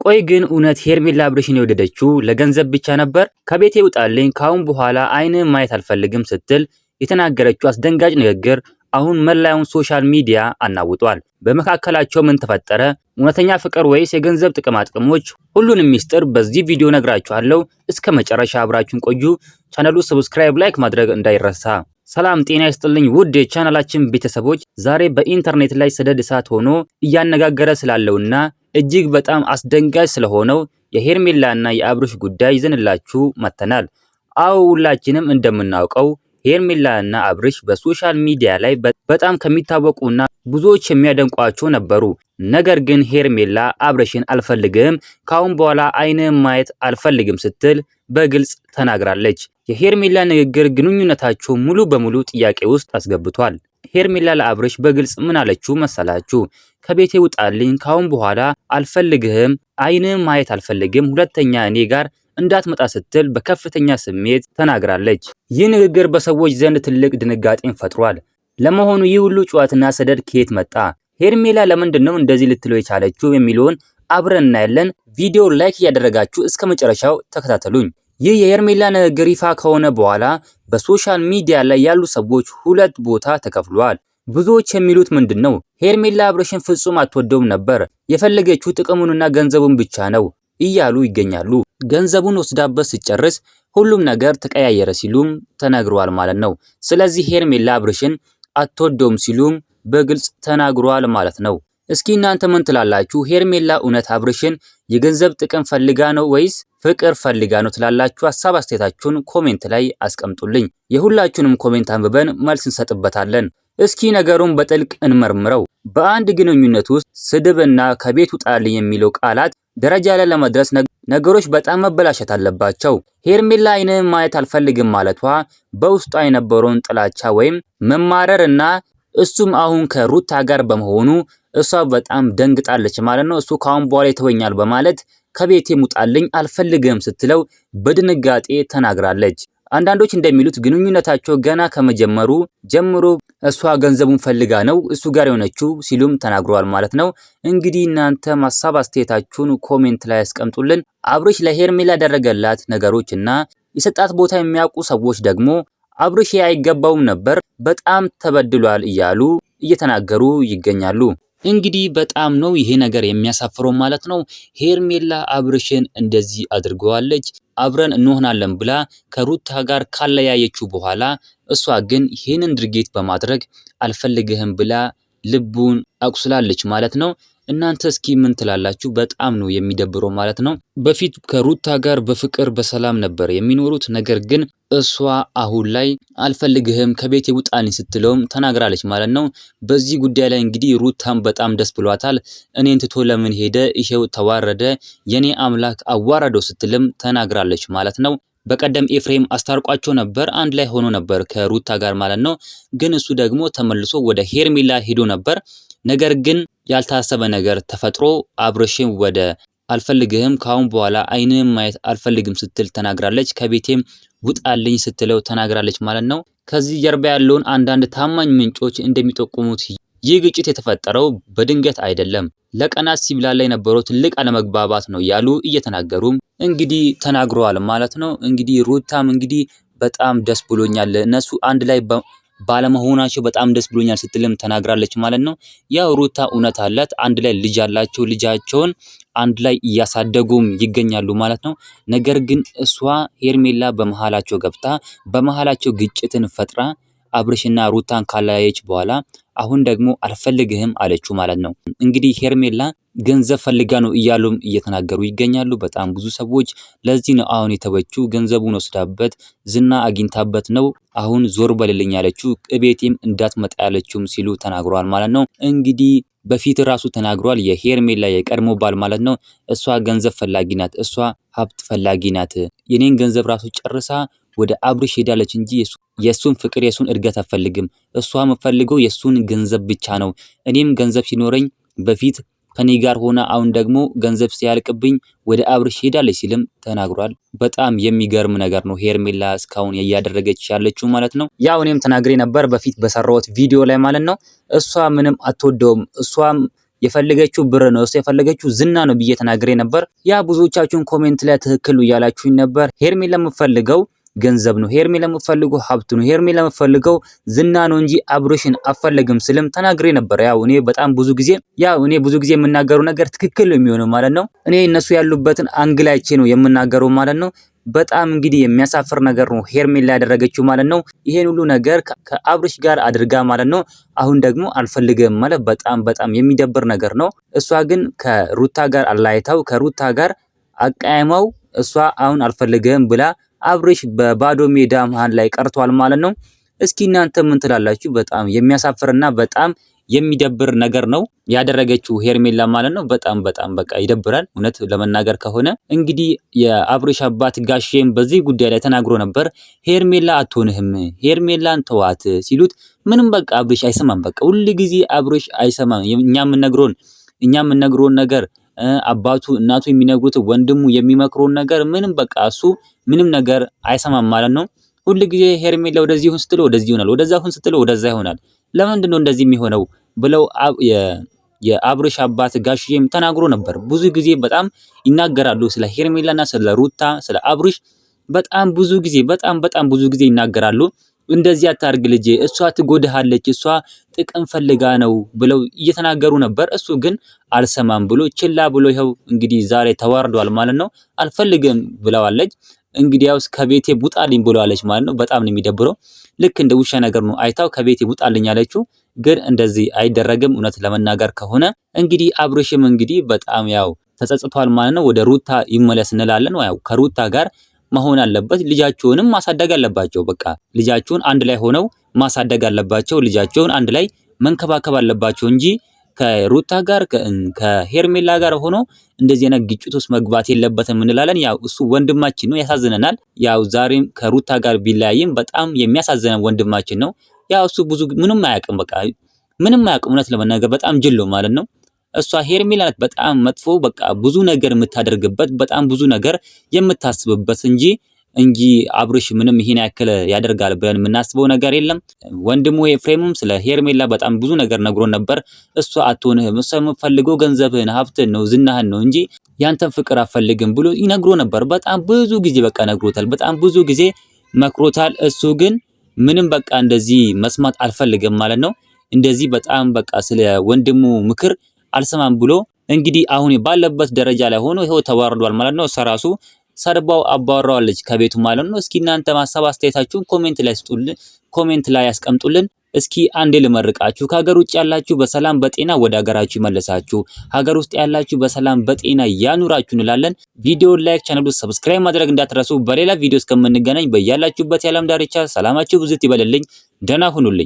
ቆይ ግን እውነት ሄርሜላ አብርሽን የወደደችው ለገንዘብ ብቻ ነበር? ከቤቴ ውጣልኝ ካሁን በኋላ አይንን ማየት አልፈልግም ስትል የተናገረችው አስደንጋጭ ንግግር አሁን መላውን ሶሻል ሚዲያ አናውጧል። በመካከላቸው ምን ተፈጠረ? እውነተኛ ፍቅር ወይስ የገንዘብ ጥቅማጥቅሞች? ሁሉንም ሚስጥር በዚህ ቪዲዮ ነግራችኋለሁ። እስከ መጨረሻ አብራችሁን ቆዩ። ቻናሉ ሰብስክራይብ፣ ላይክ ማድረግ እንዳይረሳ። ሰላም ጤና ይስጥልኝ ውድ የቻናላችን ቤተሰቦች፣ ዛሬ በኢንተርኔት ላይ ሰደድ እሳት ሆኖ እያነጋገረ ስላለውና እጅግ በጣም አስደንጋጭ ስለሆነው የሄርሜላና የአብርሽ ጉዳይ ይዘንላችሁ መጥተናል። አዎ ሁላችንም እንደምናውቀው ሄርሜላና አብርሽ በሶሻል ሚዲያ ላይ በጣም ከሚታወቁና ብዙዎች የሚያደንቋቸው ነበሩ። ነገር ግን ሄርሜላ አብርሽን አልፈልግም፣ ካሁን በኋላ አይንን ማየት አልፈልግም ስትል በግልጽ ተናግራለች። የሄርሜላ ንግግር ግንኙነታቸው ሙሉ በሙሉ ጥያቄ ውስጥ አስገብቷል። ሄርሜላ ለአብርሽ በግልጽ ምን አለችው መሰላችሁ? ከቤቴ ውጣልኝ፣ ካሁን በኋላ አልፈልግህም፣ አይንን ማየት አልፈልግም፣ ሁለተኛ እኔ ጋር እንዳትመጣ ስትል በከፍተኛ ስሜት ተናግራለች። ይህ ንግግር በሰዎች ዘንድ ትልቅ ድንጋጤን ፈጥሯል። ለመሆኑ ይህ ሁሉ ጩኸትና ሰደድ ከየት መጣ? ሄርሜላ ለምንድነው እንደዚህ ልትለው የቻለችው የሚለውን አብረን እናያለን። ቪዲዮ ላይክ እያደረጋችሁ እስከ መጨረሻው ተከታተሉኝ። ይህ የሄርሜላ ንግግር ይፋ ከሆነ በኋላ በሶሻል ሚዲያ ላይ ያሉ ሰዎች ሁለት ቦታ ተከፍለዋል። ብዙዎች የሚሉት ምንድነው? ሄርሜላ አብርሽን ፍጹም አትወደውም ነበር፣ የፈለገችው ጥቅሙንና ገንዘቡን ብቻ ነው እያሉ ይገኛሉ። ገንዘቡን ወስዳበት ሲጨርስ ሁሉም ነገር ተቀያየረ ሲሉም ተናግረዋል ማለት ነው። ስለዚህ ሄርሜላ አብርሽን አትወደውም ሲሉም በግልጽ ተናግረዋል ማለት ነው። እስኪ እናንተ ምን ትላላችሁ? ሄርሜላ እውነት አብርሽን የገንዘብ ጥቅም ፈልጋ ነው ወይስ ፍቅር ፈልጋ ነው ትላላችሁ? ሀሳብ አስተያየታችሁን ኮሜንት ላይ አስቀምጡልኝ። የሁላችሁንም ኮሜንት አንብበን መልስ እንሰጥበታለን። እስኪ ነገሩን በጥልቅ እንመርምረው። በአንድ ግንኙነት ውስጥ ስድብና ከቤት ውጣልኝ የሚለው ቃላት ደረጃ ላይ ለመድረስ ነገሮች በጣም መበላሸት አለባቸው። ሄርሜላ አይንን ማየት አልፈልግም ማለቷ በውስጧ የነበረውን ጥላቻ ወይም መማረር እና እሱም አሁን ከሩታ ጋር በመሆኑ እሷ በጣም ደንግጣለች ማለት ነው። እሱ ካሁን በኋላ ይተወኛል በማለት ከቤቴ ውጣልኝ አልፈልግም ስትለው በድንጋጤ ተናግራለች። አንዳንዶች እንደሚሉት ግንኙነታቸው ገና ከመጀመሩ ጀምሮ እሷ ገንዘቡን ፈልጋ ነው እሱ ጋር የሆነችው ሲሉም ተናግረዋል ማለት ነው። እንግዲህ እናንተ ሀሳብ አስተያየታችሁን ኮሜንት ላይ ያስቀምጡልን። አብርሽ ለሄርሜላ ያደረገላት ነገሮች እና የሰጣት ቦታ የሚያውቁ ሰዎች ደግሞ አብርሽ አይገባውም ነበር፣ በጣም ተበድሏል እያሉ እየተናገሩ ይገኛሉ። እንግዲህ በጣም ነው ይሄ ነገር የሚያሳፍረው ማለት ነው። ሄርሜላ አብርሽን እንደዚህ አድርገዋለች። አብረን እንሆናለን ብላ ከሩታ ጋር ካለያየችው በኋላ እሷ ግን ይሄንን ድርጊት በማድረግ አልፈልግህም ብላ ልቡን አቁስላለች ማለት ነው። እናንተ እስኪ ምን ትላላችሁ? በጣም ነው የሚደብረው ማለት ነው። በፊት ከሩታ ጋር በፍቅር በሰላም ነበር የሚኖሩት። ነገር ግን እሷ አሁን ላይ አልፈልግህም ከቤት ውጣልኝ ስትለውም ተናግራለች ማለት ነው። በዚህ ጉዳይ ላይ እንግዲህ ሩታም በጣም ደስ ብሏታል። እኔን ትቶ ለምን ሄደ? ይሄው ተዋረደ፣ የኔ አምላክ አዋረደው ስትልም ተናግራለች ማለት ነው። በቀደም ኤፍሬም አስታርቋቸው ነበር፣ አንድ ላይ ሆኖ ነበር ከሩታ ጋር ማለት ነው። ግን እሱ ደግሞ ተመልሶ ወደ ሄርሜላ ሄዶ ነበር። ነገር ግን ያልታሰበ ነገር ተፈጥሮ አብርሽን ወደ አልፈልግህም ካሁን በኋላ አይንን ማየት አልፈልግም ስትል ተናግራለች። ከቤቴም ውጣልኝ ስትለው ተናግራለች ማለት ነው። ከዚህ ጀርባ ያለውን አንዳንድ ታማኝ ምንጮች እንደሚጠቁሙት ይህ ግጭት የተፈጠረው በድንገት አይደለም፣ ለቀናት ሲብላላ የነበረው ትልቅ አለመግባባት ነው ያሉ እየተናገሩም እንግዲህ ተናግረዋል ማለት ነው። እንግዲህ ሩታም እንግዲህ በጣም ደስ ብሎኛል እነሱ አንድ ላይ ባለመሆናቸው በጣም ደስ ብሎኛል ስትልም ተናግራለች ማለት ነው። ያው ሩታ እውነት አላት፣ አንድ ላይ ልጅ አላቸው፣ ልጃቸውን አንድ ላይ እያሳደጉም ይገኛሉ ማለት ነው። ነገር ግን እሷ ሄርሜላ በመሃላቸው ገብታ በመሃላቸው ግጭትን ፈጥራ አብርሽና ሩታን ካለያየች በኋላ አሁን ደግሞ አልፈልግህም አለችው ማለት ነው። እንግዲህ ሄርሜላ ገንዘብ ፈልጋ ነው እያሉም እየተናገሩ ይገኛሉ በጣም ብዙ ሰዎች። ለዚህ ነው አሁን የተወችው፣ ገንዘቡን ወስዳበት ዝና አግኝታበት ነው አሁን ዞር በልልኝ ያለችው፣ እቤቴም እንዳትመጣ ያለችውም ሲሉ ተናግሯል ማለት ነው። እንግዲህ በፊት ራሱ ተናግሯል የሄርሜላ የቀድሞ ባል ማለት ነው። እሷ ገንዘብ ፈላጊ ናት፣ እሷ ሀብት ፈላጊ ናት፣ የኔን ገንዘብ ራሱ ጨርሳ ወደ አብርሽ ሄዳለች እንጂ የሱን ፍቅር የሱን እድገት አትፈልግም። እሷ የምፈልገው የሱን ገንዘብ ብቻ ነው። እኔም ገንዘብ ሲኖረኝ በፊት ከኔ ጋር ሆና አሁን ደግሞ ገንዘብ ሲያልቅብኝ ወደ አብርሽ ሄዳለች ሲልም ተናግሯል። በጣም የሚገርም ነገር ነው ሄርሜላ እስካሁን እያደረገች ያለችው ማለት ነው። ያው እኔም ተናግሬ ነበር በፊት በሰራሁት ቪዲዮ ላይ ማለት ነው። እሷ ምንም አትወደውም፣ እሷም የፈለገችው ብር ነው፣ እሱ የፈለገችው ዝና ነው ብዬ ተናግሬ ነበር። ያ ብዙዎቻችሁን ኮሜንት ላይ ትክክል እያላችሁኝ ነበር። ሄርሜላ የምትፈልገው ገንዘብ ነው፣ ሄርሜላ የምትፈልገው ሀብት ነው፣ ሄርሜላ የምትፈልገው ዝና ነው እንጂ አብርሽን አፈለግም ስልም ተናግሬ ነበር። ያው እኔ ብዙ ጊዜ የምናገረው ነገር ትክክል ነው የሚሆነው ማለት ነው። እኔ እነሱ ያሉበትን አንግል አይቼ ነው የምናገረው ማለት ነው። በጣም እንግዲህ የሚያሳፍር ነገር ነው ሄርሜላ ያደረገችው ማለት ነው። ይሄን ሁሉ ነገር ከአብርሽ ጋር አድርጋ ማለት ነው። አሁን ደግሞ አልፈልግም ማለት በጣም የሚደብር ነገር ነው። እሷ ግን ከሩታ ጋር አላይታው ከሩታ ጋር አቃይማው እሷ አሁን አልፈልግም ብላ አብርሽ በባዶ ሜዳ መሃል ላይ ቀርቷል ማለት ነው። እስኪ እናንተ ምን ትላላችሁ? በጣም የሚያሳፍርና በጣም የሚደብር ነገር ነው ያደረገችው ሄርሜላ ማለት ነው። በጣም በቃ ይደብራል። እውነት ለመናገር ከሆነ እንግዲህ የአብርሽ አባት ጋሼም በዚህ ጉዳይ ላይ ተናግሮ ነበር። ሄርሜላ አትሆንህም፣ ሄርሜላን ተዋት ሲሉት ምንም በቃ አብርሽ አይሰማም። በቃ ሁሉ ጊዜ አብርሽ አይሰማም። እኛ የምንነግረውን ነገር አባቱ እናቱ የሚነግሩት ወንድሙ የሚመክሩን ነገር ምንም በቃ እሱ ምንም ነገር አይሰማም ማለት ነው። ሁሉ ጊዜ ሄርሜላ ወደዚህ ሁን ስትለው ወደዚህ ይሆናል፣ ወደዛ ሁን ስትለው ወደዛ ይሆናል። ለምንድን ነው እንደዚህ የሚሆነው ብለው የአብርሽ አባት ጋሽዬም ተናግሮ ነበር። ብዙ ጊዜ በጣም ይናገራሉ ስለ ሄርሜላና ስለ ሩታ ስለ አብርሽ በጣም ብዙ ጊዜ ይናገራሉ። እንደዚህ አታርግ ልጄ፣ እሷ ትጎዳሃለች፣ እሷ ጥቅም ፈልጋ ነው ብለው እየተናገሩ ነበር። እሱ ግን አልሰማም ብሎ ችላ ብሎ ይኸው እንግዲህ ዛሬ ተዋርዷል ማለት ነው። አልፈልግም ብለዋለች። እንግዲያውስ ከቤቴ ቡጣልኝ ብለዋለች ማለት ነው። በጣም ነው የሚደብረው። ልክ እንደ ውሻ ነገር ነው አይታው ከቤቴ ቡጣልኝ አለችው። ግን እንደዚህ አይደረግም። እውነት ለመናገር ከሆነ እንግዲህ አብርሽም እንግዲህ በጣም ያው ተጸጽቷል ማለት ነው። ወደ ሩታ ይመለስ እንላለን። ያው ከሩታ ጋር መሆን አለበት። ልጃቸውንም ማሳደግ አለባቸው። በቃ ልጃቸውን አንድ ላይ ሆነው ማሳደግ አለባቸው። ልጃቸውን አንድ ላይ መንከባከብ አለባቸው እንጂ ከሩታ ጋር ከሄርሜላ ጋር ሆኖ እንደዚህ አይነት ግጭት ውስጥ መግባት የለበትም እንላለን። ያው እሱ ወንድማችን ነው፣ ያሳዝነናል። ያው ዛሬም ከሩታ ጋር ቢለያይም በጣም የሚያሳዝነን ወንድማችን ነው። ያው እሱ ብዙ ምንም አያውቅም፣ በቃ ምንም አያውቅም። እውነት ለመናገር በጣም ጅል ነው ማለት ነው። እሷ ሄርሜላ ናት በጣም መጥፎ፣ በቃ ብዙ ነገር የምታደርግበት በጣም ብዙ ነገር የምታስብበት እንጂ አብርሽ ምንም ይሄን ያክል ያደርጋል ብለን የምናስበው ነገር የለም። ወንድሙ ኤፍሬምም ስለ ሄርሜላ በጣም ብዙ ነገር ነግሮን ነበር። እሷ አትሆንህም፣ እሷ የምትፈልገው ገንዘብህን፣ ሀብትን ነው፣ ዝናህን ነው እንጂ ያንተን ፍቅር አፈልግም ብሎ ይነግሮ ነበር። በጣም ብዙ ጊዜ በቃ ነግሮታል፣ በጣም ብዙ ጊዜ መክሮታል። እሱ ግን ምንም በቃ እንደዚህ መስማት አልፈልግም ማለት ነው። እንደዚህ በጣም በቃ ስለ ወንድሙ ምክር አልሰማም ብሎ እንግዲህ አሁን ባለበት ደረጃ ላይ ሆኖ ይሄው ተዋርዷል ማለት ነው። ሰራሱ ሰርባው አባወራዋለች ከቤቱ ማለት ነው። እስኪ እናንተ ማሰብ አስተያየታችሁን ኮሜንት ላይ ያስቀምጡልን። እስኪ አንዴ ልመርቃችሁ። ከሀገር ውጭ ያላችሁ በሰላም በጤና ወደ ሀገራችሁ ይመለሳችሁ፣ ሀገር ውስጥ ያላችሁ በሰላም በጤና ያኑራችሁ እንላለን። ቪዲዮውን ላይክ፣ ቻናሉን ሰብስክራይብ ማድረግ እንዳትረሱ። በሌላ ቪዲዮ እስከምንገናኝ በያላችሁበት የዓለም ዳርቻ ሰላማችሁ ብዝት ይበልልኝ። ደህና ሁኑልኝ።